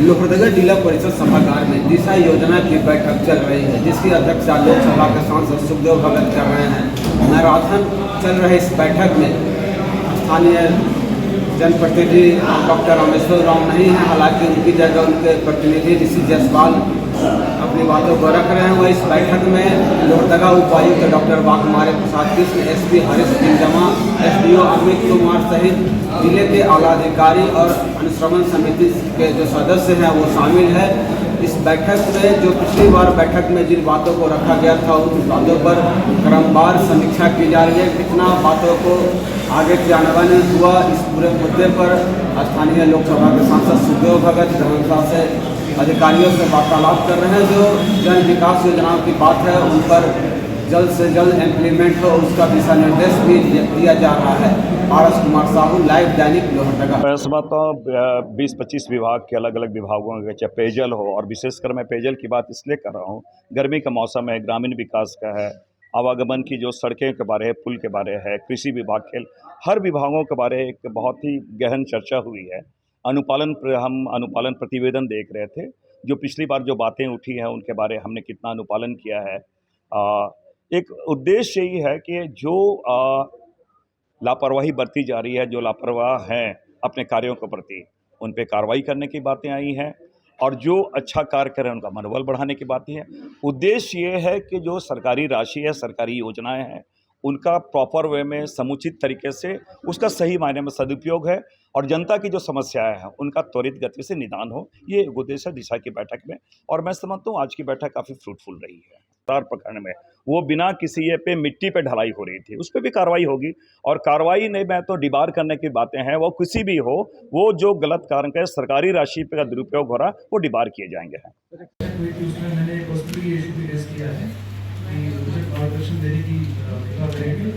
लोहरदगा जिला परिषद सभागार में दिशा योजना की बैठक चल रही है, जिसकी अध्यक्षता लोकसभा के सांसद सुखदेव भगत कर रहे हैं। मैराथन चल रहे इस बैठक में स्थानीय जनप्रतिनिधि डॉक्टर रामेश्वर राव नहीं है, हालांकि उनकी जगह उनके प्रतिनिधि ऋषि जायसवाल अपनी बातों को रख रहे हैं। वह इस बैठक में लोहरदगा उपायुक्त डॉक्टर वाघमारे प्रसाद कृष्ण, एसपी हरीश जमा, एसडीओ अमित कुमार सहित जिले के आला अधिकारी और अनुश्रवण समिति के जो सदस्य हैं वो शामिल है। इस बैठक में जो पिछली बार बैठक में जिन बातों को रखा गया था उन बातों पर क्रमवार समीक्षा की जा रही है। कितना बातों को आगे क्रियान्वयन हुआ, इस पूरे मुद्दे पर स्थानीय लोकसभा के सांसद सुखदेव भगत गहनता से अधिकारियों से वार्तालाप कर रहे हैं। जो जन विकास योजनाओं की बात है उन पर जल्द से जल्द इम्प्लीमेंट हो, उसका दिशा निर्देश भी दिया जा रहा है। पारस कुमार साहू, लाइव दैनिक लोहरदगा। मैं समझता हूँ 20-25 विभाग के अलग अलग विभागों के चाहे पेयजल हो, और विशेषकर मैं पेयजल की बात इसलिए कर रहा हूँ, गर्मी का मौसम है, ग्रामीण विकास का है, आवागमन की जो सड़कें के बारे है, पुल के बारे है, कृषि विभाग के, हर विभागों के बारे एक बहुत ही गहन चर्चा हुई है। हम अनुपालन प्रतिवेदन देख रहे थे, जो पिछली बार जो बातें उठी हैं उनके बारे हमने कितना अनुपालन किया है। एक उद्देश्य यही है कि जो लापरवाही बरती जा रही है, जो लापरवाह हैं अपने कार्यों के प्रति, उन पे कार्रवाई करने की बातें आई हैं, और जो अच्छा कार्य करें उनका मनोबल बढ़ाने की बातें हैं। उद्देश्य ये है कि जो सरकारी राशि है, सरकारी योजनाएं हैं, उनका प्रॉपर वे में समुचित तरीके से उसका सही मायने में सदुपयोग है, और जनता की जो समस्याएं हैं उनका त्वरित गति से निदान हो। ये एक उद्देश्य है दिशा की बैठक में, और मैं समझता हूँ आज की बैठक काफ़ी फ्रूटफुल रही है। तार प्रखंड में वो बिना किसी ये पे मिट्टी पे ढलाई हो रही थी, उस पर भी कार्रवाई होगी, और कार्रवाई नहीं मैं तो डिबार करने की बातें हैं, वो किसी भी हो, वो जो गलत कारण का सरकारी राशि का दुरुपयोग हो रहा वो डिबार किए जाएंगे। मैंने एक किया है कि कॉर्पोरेशन देने की करेंगे,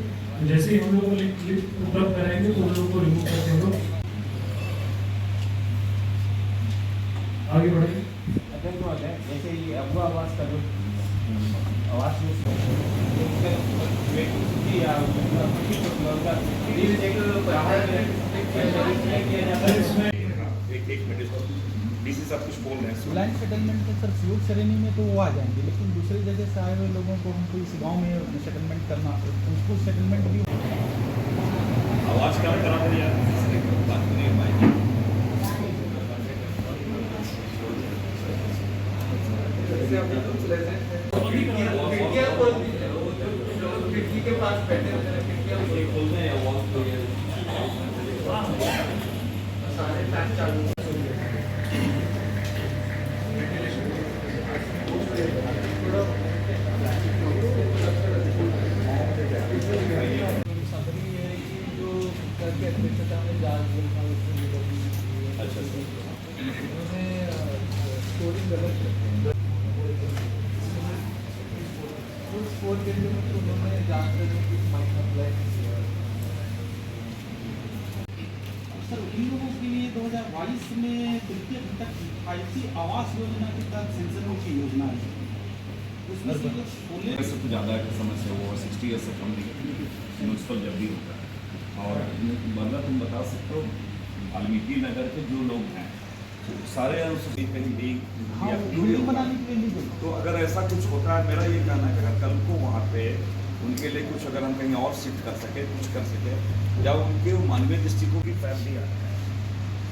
जैसे ही हम लोग उपलब्ध कराएंगे तो उन लोगों को रिमूव करके हम लोग आगे बढ़ेंगे। जैसे ये अफवाह आवाज का जो आवाज डीसी सब कुछ बोल रहे हैं। लैंड सेटलमेंट में सर फ्यूड सेरेमनी में तो वो आ जाएंगे, लेकिन दूसरी जगह से आए हुए लोगों को हमको इस गांव में सेटलमेंट करना, उनको सेटलमेंट भी आवाज कम करा दे यार। खिड़की के पास बैठे सारे फैन चालू अध्यक्षता में स्कोरिंग गलत स्कोर के लिए उन्होंने जांच करने की अप्लाई किया। सर इन लोगों के लिए 2022 में तृतीय घटक किफायती आवास योजना के तहत सेंसर की योजना है, उसमें से सबसे ज़्यादा समस्या वो 60 ईयर्स से कम नहीं म्यूनसिपल जब भी होता है। और मतलब तुम बता सकते हो वाल्मीकि नगर के जो लोग हैं सारे तो अगर ऐसा कुछ होता है, मेरा ये कहना है कि अगर कल को वहाँ पे उनके लिए कुछ अगर हम कहीं और शिफ्ट कर सके, कुछ कर सके, या उनके मानवीय दृष्टिकोण की फैमिली है,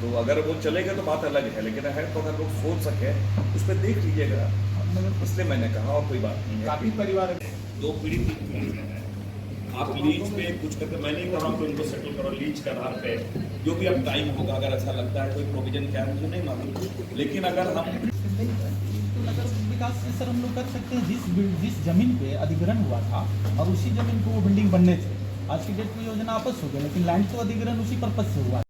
तो अगर वो चलेगा तो बात अलग है, लेकिन है तो अगर लोग सोच सके उस पर देख लीजिएगा। इसलिए मैंने कहा, और कोई बात नहीं है। काफी परिवार 2 पीढ़ी 3 पीढ़ी है, आप लीज पे कुछ करके, मैं नहीं कह रहा हूँ कि उनको सेटल करो लीज के आधार पे, जो भी अब टाइम होगा, अगर अच्छा लगता है कोई प्रोविजन क्या है मुझे नहीं मालूम, लेकिन अगर हम तो नगर विकास से सर हम लोग कर सकते हैं जिस जमीन पे अधिग्रहण हुआ था और उसी जमीन को वो बिल्डिंग बनने थे, आज की डेट में योजना आपस हो गया, लेकिन लैंड तो अधिग्रहण उसी पर्पज से हुआ।